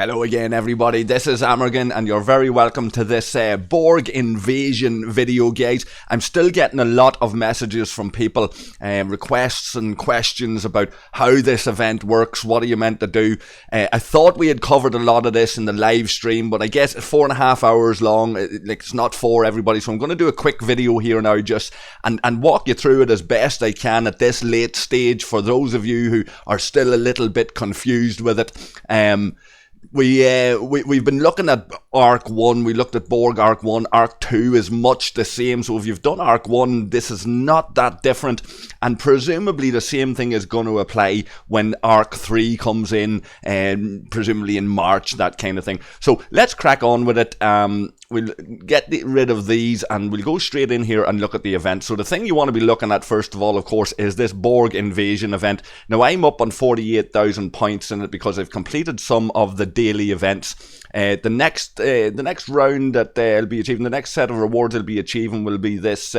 Hello again everybody, this is Amorgin and you're very welcome to this Borg invasion video, guys. I'm still getting a lot of messages from people, requests and questions about how this event works, what are you meant to do. I thought we had covered a lot of this in the live stream, but I guess it's 4.5 hours long, it's not for everybody, so I'm going to do a quick video here now just and walk you through it as best I can at this late stage for those of you who are still a little bit confused with it. We've been looking at Arc 1, we looked at Borg Arc 1, Arc 2 is much the same, so if you've done Arc 1, this is not that different, and presumably the same thing is going to apply when Arc 3 comes in, presumably in March, that kind of thing. So let's crack on with it. We'll get rid of these and we'll go straight in here and look at the event. So the thing you want to be looking at first of all, of course, is this Borg invasion event. Now I'm up on 48,000 points in it because I've completed some of the daily events. The next round that I'll be achieving, the next set of rewards I'll be achieving will be this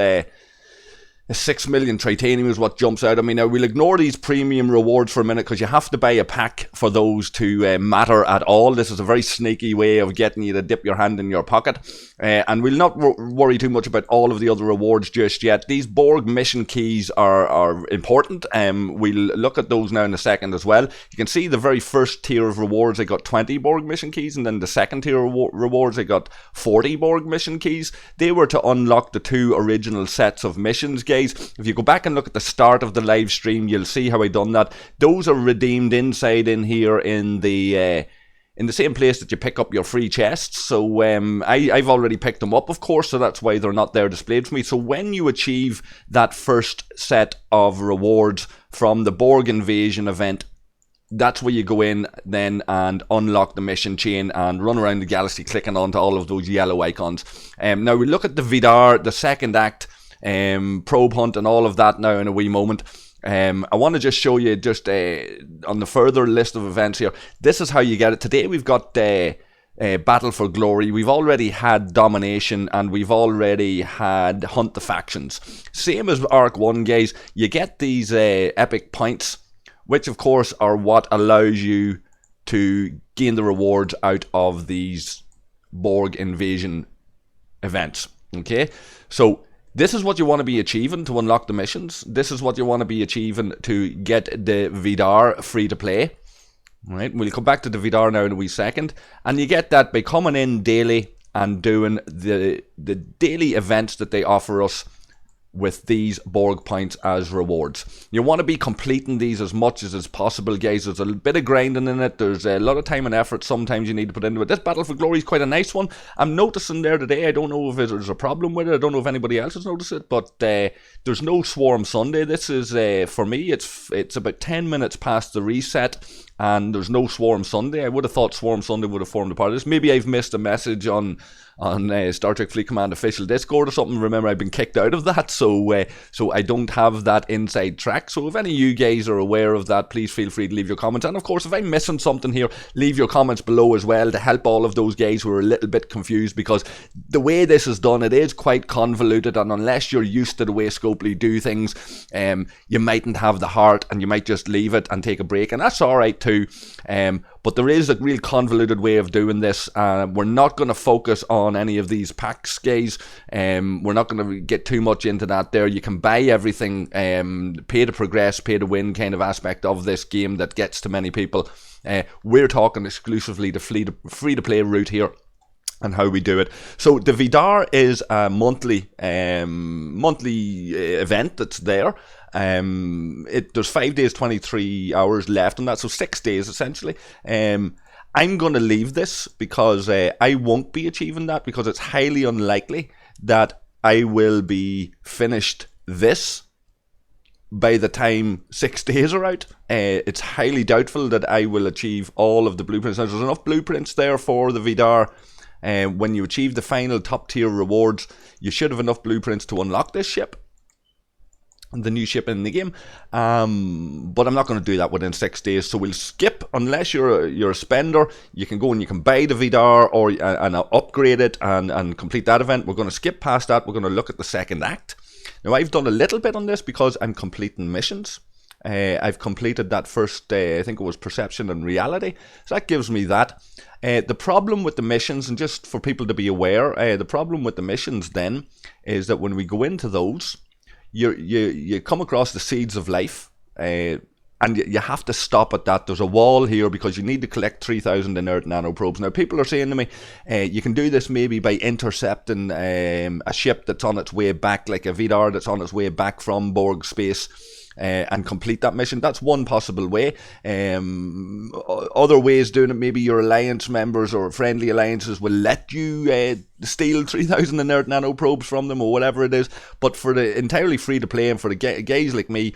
6 million titanium is what jumps out. I mean, now we'll ignore these premium rewards for a minute because you have to buy a pack for those to matter at all. This is a very sneaky way of getting you to dip your hand in your pocket. And we'll not worry too much about all of the other rewards just yet. These Borg mission keys are important. We'll look at those now in a second as well. You can see the very first tier of rewards, I got 20 Borg mission keys, and then the second tier rewards, I got 40 Borg mission keys. They were to unlock the 2 original sets of missions, guys. If you go back and look at the start of the live stream, you'll see how I done that. Those are redeemed inside in here in the same place that you pick up your free chests. So I've already picked them up, of course, so that's why they're not there displayed for me. So when you achieve that first set of rewards from the Borg invasion event, that's where you go in then and unlock the mission chain and run around the galaxy clicking onto all of those yellow icons. Now we look at the Vidar, the second act, probe hunt and all of that now in a wee moment. I want to just show you just on the further list of events here. This is how you get it. Today we've got Battle for Glory, we've already had Domination, and we've already had Hunt the Factions. Same as Arc 1, guys. You get these epic points, which of course are what allows you to gain the rewards out of these Borg invasion events. Okay, so this is what you want to be achieving to unlock the missions. This is what you want to be achieving to get the Vidar free to play. Right, we'll come back to the Vidar now in a wee second. And you get that by coming in daily and doing the daily events that they offer us with these Borg points as rewards. You want to be completing these as much as is possible, guys. There's a bit of grinding in it. There's a lot of time and effort sometimes you need to put into it. This Battle for Glory is quite a nice one. I'm noticing there today, I don't know if there's a problem with it. I don't know if anybody else has noticed it, but there's no Swarm Sunday. This is, for me, it's about 10 minutes past the reset, and there's no Swarm Sunday. I would have thought Swarm Sunday would have formed a part of this. Maybe I've missed a message on Star Trek Fleet Command official Discord or something. Remember, I've been kicked out of that, so I don't have that inside track. So if any of you guys are aware of that, please feel free to leave your comments. And of course, if I'm missing something here, leave your comments below as well to help all of those guys who are a little bit confused, because the way this is done, it is quite convoluted, and unless you're used to the way Scopely do things, you mightn't have the heart and you might just leave it and take a break, and that's alright too. But there is a real convoluted way of doing this. We're not going to focus on any of these packs, guys. We're not going to get too much into that there. You can buy everything, pay to progress, pay to win kind of aspect of this game that gets to many people. We're talking exclusively the free-to-play route here and how we do it. So the Vidar is a monthly event that's there. There's 5 days, 23 hours left on that, so 6 days essentially. I'm going to leave this because I won't be achieving that, because it's highly unlikely that I will be finished this by the time 6 days are out. It's highly doubtful that I will achieve all of the blueprints. Now, there's enough blueprints there for the Vidar. When you achieve the final top tier rewards, you should have enough blueprints to unlock this ship, the new ship in the game, but I'm not going to do that within 6 days, so we'll skip. Unless you're a spender, you can go and you can buy the Vidar and upgrade it and complete that event. We're going to skip past that. We're going to look at the second act. Now I've done a little bit on this because I'm completing missions. I've completed that first, I think it was Perception and Reality. So that gives me that. The problem with the missions, and just for people to be aware, the problem with the missions then is that when we go into those, you come across the Seeds of Life, and you have to stop at that. There's a wall here because you need to collect 3,000 inert nanoprobes. Now, people are saying to me, you can do this maybe by intercepting a ship that's on its way back, like a Vidar that's on its way back from Borg space, and complete that mission. That's one possible way. Other ways doing it, maybe your alliance members or friendly alliances will let you steal 3,000 inert nanoprobes from them or whatever it is. But for the entirely free to play and for the guys like me,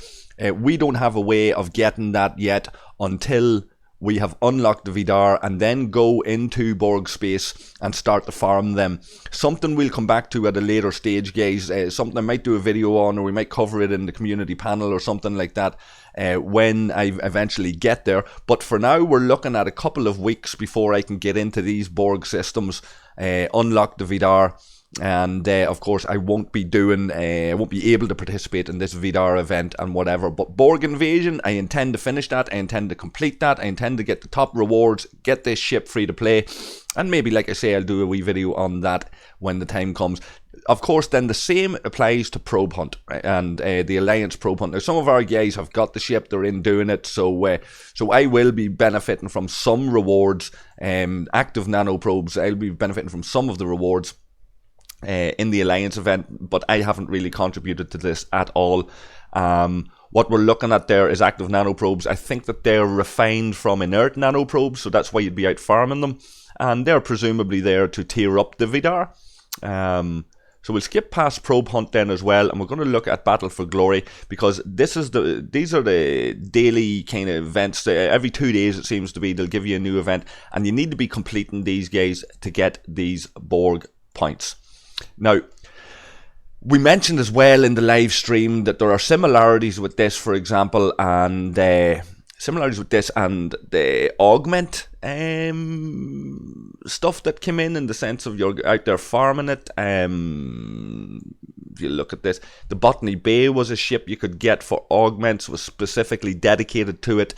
we don't have a way of getting that yet until we have unlocked the Vidar and then go into Borg space and start to farm them. Something we'll come back to at a later stage, guys. Something I might do a video on, or we might cover it in the community panel or something like that when I eventually get there. But for now, we're looking at a couple of weeks before I can get into these Borg systems, unlock the Vidar. And of course I won't be able to participate in this Vidar event and whatever, but Borg Invasion, I intend to finish that, I intend to complete that, I intend to get the top rewards, get this ship free to play, and maybe, like I say, I'll do a wee video on that when the time comes. Of course, then the same applies to Probe Hunt and the Alliance Probe Hunt. Now, some of our guys have got the ship, they're in doing it, so I will be benefiting from some rewards, active nanoprobes. I'll be benefiting from some of the rewards in the Alliance event, but I haven't really contributed to this at all. What we're looking at there is active nanoprobes. I think that they're refined from inert nanoprobes, so that's why you'd be out farming them, and they're presumably there to tier up the Vidar. So we'll skip past Probe Hunt then as well, and we're going to look at Battle for Glory, because these are the daily kind of events. Every 2 days it seems to be, they'll give you a new event, and you need to be completing these guys to get these Borg points. Now, we mentioned as well in the live stream that there are similarities with this, for example, and the augment stuff that came in the sense of you're out there farming it. If you look at this, the Botany Bay was a ship you could get for augments, was specifically dedicated to it.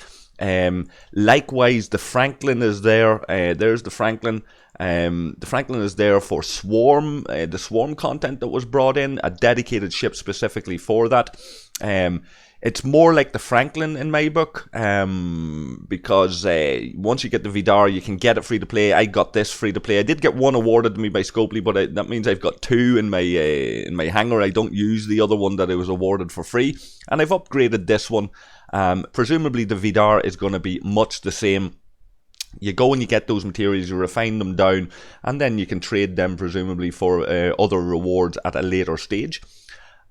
Likewise, the Franklin is there. There's the Franklin. The Franklin is there for Swarm, the Swarm content that was brought in, a dedicated ship specifically for that. It's more like the Franklin in my book, because once you get the Vidar, you can get it free to play. I got this free to play. I did get one awarded to me by Scopely, but that means I've got two in my hangar. I don't use the other one that I was awarded for free, and I've upgraded this one. Presumably the Vidar is going to be much the same. You go and you get those materials, you refine them down, and then you can trade them presumably for other rewards at a later stage.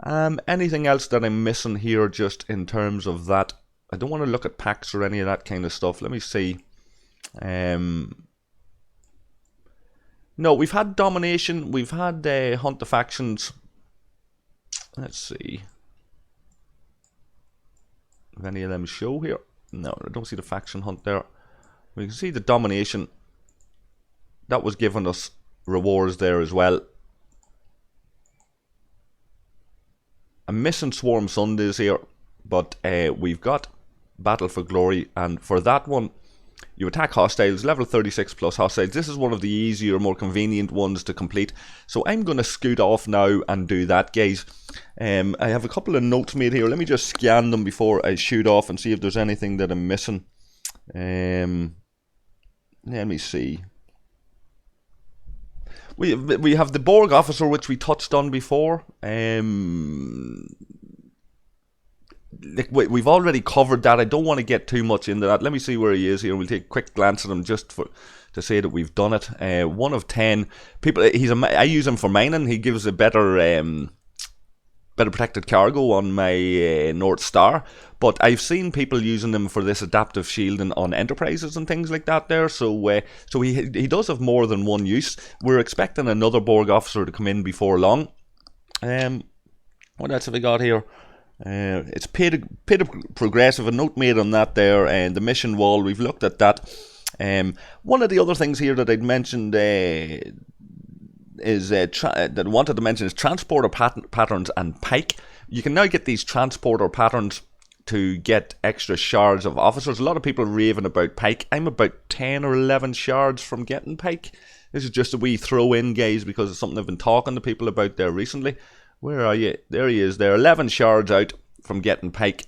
Anything else that I'm missing here just in terms of that? I don't want to look at packs or any of that kind of stuff. Let me see. No, we've had Domination, we've had Hunt the Factions. Let's see if any of them show here. No, I don't see the Faction Hunt there. We can see the Domination. That was giving us rewards there as well. I'm missing Swarm Sundays here, but we've got Battle for Glory, and for that one, you attack hostiles, level 36 plus hostiles. This is one of the easier, more convenient ones to complete. So I'm going to scoot off now and do that, guys. I have a couple of notes made here. Let me just scan them before I shoot off and see if there's anything that I'm missing. Let me see. We have the Borg Officer, which we touched on before. We've already covered that. I don't want to get too much into that. Let me see where he is here. We'll take a quick glance at him just to say that we've done it. 1 of 10 people. I use him for mining. He gives a better protected cargo on my North Star, but I've seen people using them for this adaptive shielding on Enterprises and things like that there, so he does have more than one use. We're expecting another Borg Officer to come in before long. What else have we got here? It's pay to progress. A note made on that there, and the mission wall, we've looked at that. One of the other things here that I'd mentioned that I wanted to mention is transporter patterns and Pike. You can now get these transporter patterns to get extra shards of officers. A lot of people raving about Pike. I'm about 10 or 11 shards from getting Pike. This is just a wee throw in, guys, because it's something I've been talking to people about there recently. Where are you? There he is there. 11 shards out from getting Pike.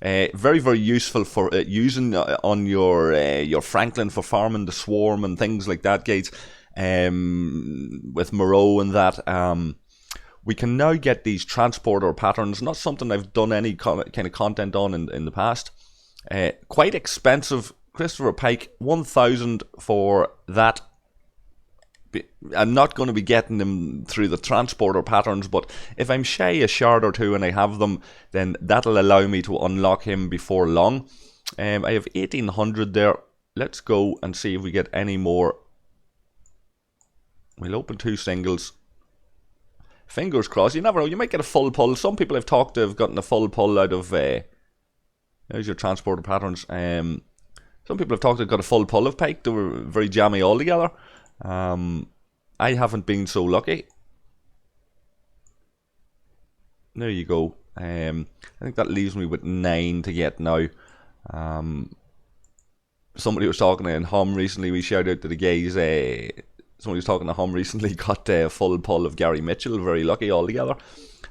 Very, very useful for using on your Franklin for farming the swarm and things like that, guys. With Moreau and that. We can now get these transporter patterns. Not something I've done any kind of content on in the past. Quite expensive. Christopher Pike, 1,000 for that. I'm not going to be getting them through the transporter patterns, but if I'm shy a shard or two and I have them, then that'll allow me to unlock him before long. I have 1,800 there. Let's go and see if we get any more. We'll open 2 singles. Fingers crossed. You never know. You might get a full pull. Some people I've talked to have gotten a full pull out of... there's your transporter patterns. Some people I've talked to have got a full pull of Pike. They were very jammy altogether. I haven't been so lucky. There you go. I think that leaves me with 9 to get now. Somebody was talking in Hum recently. We shout out to the guys. Somebody was talking to Hum recently. Got a full pull of Gary Mitchell. Very lucky altogether.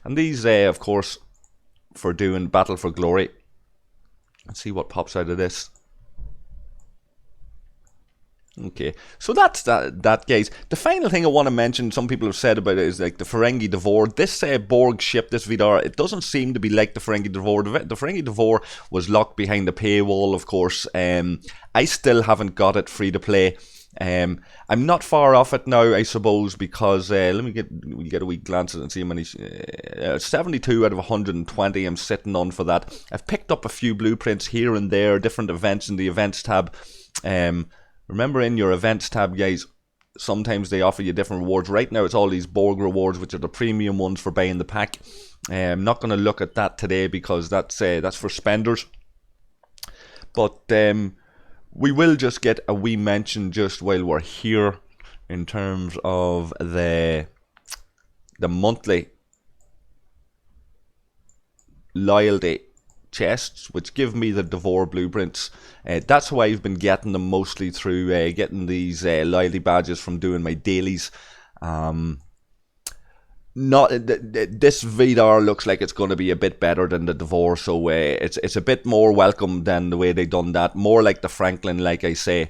And these, of course, for doing Battle for Glory. Let's see what pops out of this. Okay, so that's that, guys. The final thing I want to mention, some people have said about it, is like the Ferengi Devore. This Borg ship, this Vidar, it doesn't seem to be like the Ferengi Devore. The Ferengi Devore was locked behind the paywall, of course. I still haven't got it free to play. I'm not far off it now, I suppose, because let me get a wee glance at it and see how many. 72 out of 120 I'm sitting on for that. I've picked up a few blueprints here and there, different events in the events tab. Remember, in your events tab, guys, sometimes they offer you different rewards. Right now it's all these Borg rewards, which are the premium ones for buying the pack. I'm not going to look at that today because that's for spenders. But we will just get a wee mention just while we're here in terms of the monthly loyalty chests, which give me the Devore blueprints. That's how I've been getting them, mostly through getting these loyalty badges from doing my dailies. This Vidar looks like it's going to be a bit better than the Devore, so it's a bit more welcome than the way they done that. More like the Franklin, like I say.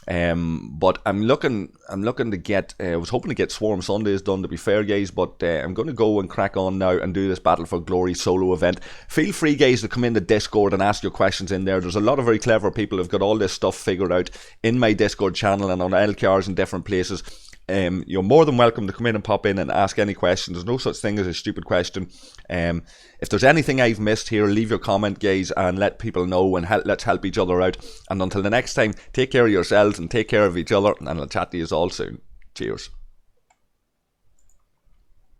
But I'm looking to get. I was hoping to get Swarm Sundays done, to be fair, guys. But I'm going to go and crack on now and do this Battle for Glory solo event. Feel free, guys, to come in the Discord and ask your questions in there. There's a lot of very clever people who've got all this stuff figured out in my Discord channel and on LKRs in different places. You're more than welcome to come in and pop in and ask any questions. There's no such thing as a stupid question. If there's anything I've missed here, leave your comment, guys, and let people know, and let's help each other out. And until the next time, take care of yourselves and take care of each other, and I'll chat to you all soon. Cheers.